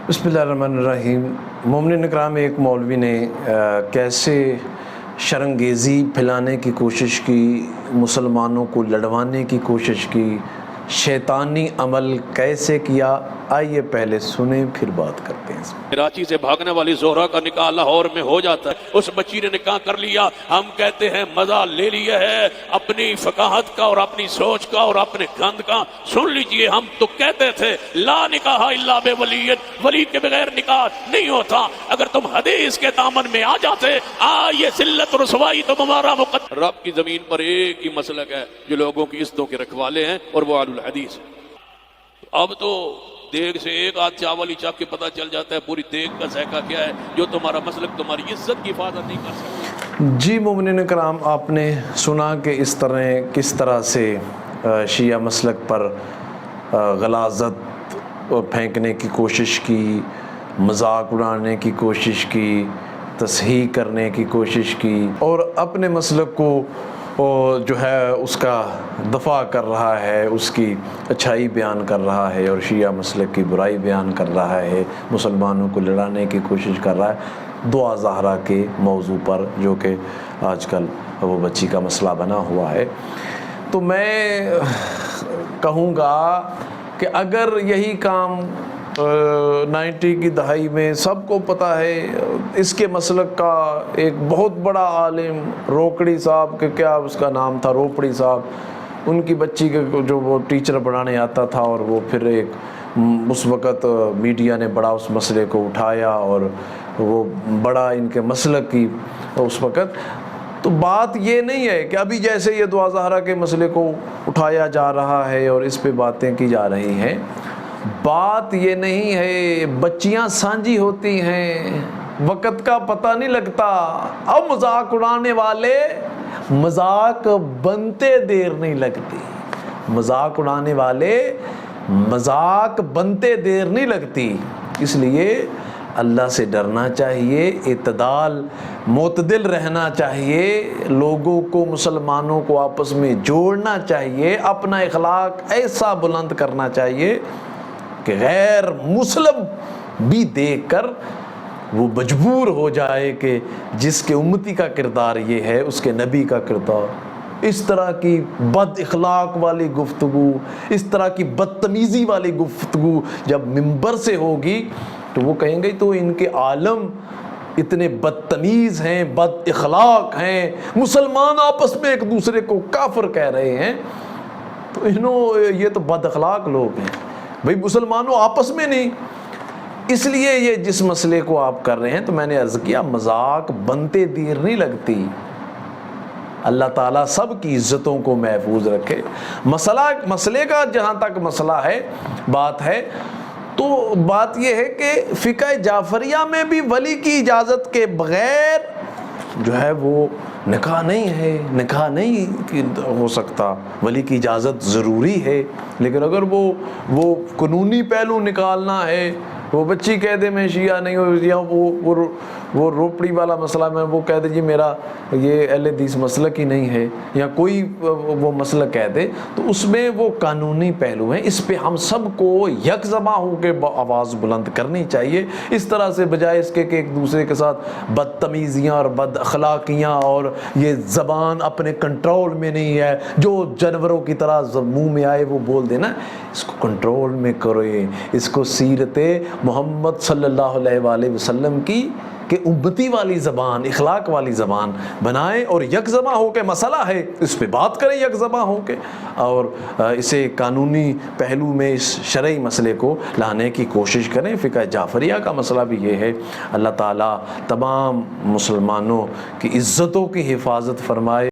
بسم اللہ الرحمن الرحیم۔ مومنین اکرام، ایک مولوی نے کیسے شرنگیزی پھیلانے کی کوشش کی، مسلمانوں کو لڑوانے کی کوشش کی، شیطانی عمل کیسے کیا، آئیے پہلے سنیں پھر بات کرتے ہیں۔ کراچی سے بھاگنے والی زہرا کا نکاح لاہور میں ہو جاتا ہے، اس بچی نے نکاح کر لیا، ہم کہتے ہیں مزہ لے لیا ہے اپنی فقاہت کا اور اپنی سوچ کا اور اپنے گند کا۔ سن لیجئے، ہم تو کہتے تھے لا نکاح الا بولی، ولی کے بغیر نکاح نہیں ہوتا۔ اگر تم حدیث کے دامن میں آ جاتے، یہ ذلت رسوائی تو ہمارا مقدر۔ رب کی زمین پر ایک ہی مسلک ہے جو لوگوں کی عزتوں کے رکھوالے ہیں، اور وہ اہل الحدیث ہے۔ اب تو دیگ سے ایک آدھ چاول ہی چاک کے پتہ چل جاتا ہے پوری دیگ کا ذائقہ کیا ہے، جو تمہارا مسلک تمہاری عزت کی حفاظت نہیں کر سکتا۔ جی مومنین کرام، آپ نے سنا کہ کس طرح سے شیعہ مسلک پر غلاظت پھینکنے کی کوشش کی، مذاق اڑانے کی کوشش کی، تصحیح کرنے کی کوشش کی، اور اپنے مسلک کو جو ہے اس کا دفاع کر رہا ہے، اس کی اچھائی بیان کر رہا ہے، اور شیعہ مسلک کی برائی بیان کر رہا ہے، مسلمانوں کو لڑانے کی کوشش کر رہا ہے دعا زہرا کے موضوع پر، جو کہ آج کل وہ بچی کا مسئلہ بنا ہوا ہے۔ تو میں کہوں گا کہ اگر یہی کام 90 کی دہائی میں سب کو پتہ ہے، اس کے مسلک کا ایک بہت بڑا عالم روکڑی صاحب کے، کیا اس کا نام تھا، روپڑی صاحب، ان کی بچی کے جو وہ ٹیچر پڑھانے آتا تھا، اور وہ پھر اس وقت میڈیا نے بڑا اس مسئلے کو اٹھایا اور وہ بڑا ان کے مسلک کی اس وقت۔ تو بات یہ نہیں ہے کہ ابھی جیسے یہ دعا زہرا کے مسئلے کو اٹھایا جا رہا ہے اور اس پہ باتیں کی جا رہی ہیں، بات یہ نہیں ہے، بچیاں سانجی ہوتی ہیں، وقت کا پتہ نہیں لگتا۔ اب مذاق اڑانے والے مذاق بنتے دیر نہیں لگتی، مذاق اڑانے والے مذاق بنتے دیر نہیں لگتی۔ اس لیے اللہ سے ڈرنا چاہیے، اعتدال معتدل رہنا چاہیے، لوگوں کو، مسلمانوں کو آپس میں جوڑنا چاہیے، اپنا اخلاق ایسا بلند کرنا چاہیے کہ غیر مسلم بھی دیکھ کر وہ مجبور ہو جائے کہ جس کے امتی کا کردار یہ ہے، اس کے نبی کا کردار۔ اس طرح کی بد اخلاق والی گفتگو، اس طرح کی بدتمیزی والی گفتگو جب منبر سے ہوگی تو وہ کہیں گے تو ان کے عالم اتنے بدتمیز ہیں، بد اخلاق ہیں، مسلمان آپس میں ایک دوسرے کو کافر کہہ رہے ہیں، تو یہ تو بد اخلاق لوگ ہیں بھئی، مسلمانوں آپس میں نہیں۔ اس لیے یہ جس مسئلے کو آپ کر رہے ہیں، تو میں نے عرض کیا مذاق بنتے دیر نہیں لگتی۔ اللہ تعالیٰ سب کی عزتوں کو محفوظ رکھے۔ مسئلے کا جہاں تک مسئلہ ہے، بات ہے، تو بات یہ ہے کہ فقہ جعفریہ میں بھی ولی کی اجازت کے بغیر جو ہے وہ نکاح نہیں ہے، نکاح نہیں ہو سکتا، ولی کی اجازت ضروری ہے۔ لیکن اگر وہ قانونی پہلو نکالنا ہے، وہ بچی کہہ دے میں شیعہ نہیں ہوں، یا وہ روپڑی والا مسئلہ میں وہ کہہ دے جی میرا یہ اہل حدیث مسلک ہی نہیں ہے، یا کوئی وہ مسئلہ کہہ دے، تو اس میں وہ قانونی پہلو ہیں۔ اس پہ ہم سب کو یک جمع ہو کے آواز بلند کرنی چاہیے، اس طرح سے، بجائے اس کے کہ ایک دوسرے کے ساتھ بدتمیزیاں اور بد اخلاقیاں اور یہ زبان اپنے کنٹرول میں نہیں ہے، جو جانوروں کی طرح منہ میں آئے وہ بول دینا۔ اس کو کنٹرول میں کرو، اس کو سیرت محمد صلی اللہ علیہ وآلہ وسلم کی کہ امتی والی زبان، اخلاق والی زبان بنائیں، اور یک جمع ہو کے مسئلہ ہے اس پہ بات کریں یک جمع ہو کے، اور اسے قانونی پہلو میں اس شرعی مسئلے کو لانے کی کوشش کریں۔ فقہ جعفریہ کا مسئلہ بھی یہ ہے۔ اللہ تعالیٰ تمام مسلمانوں کی عزتوں کی حفاظت فرمائے۔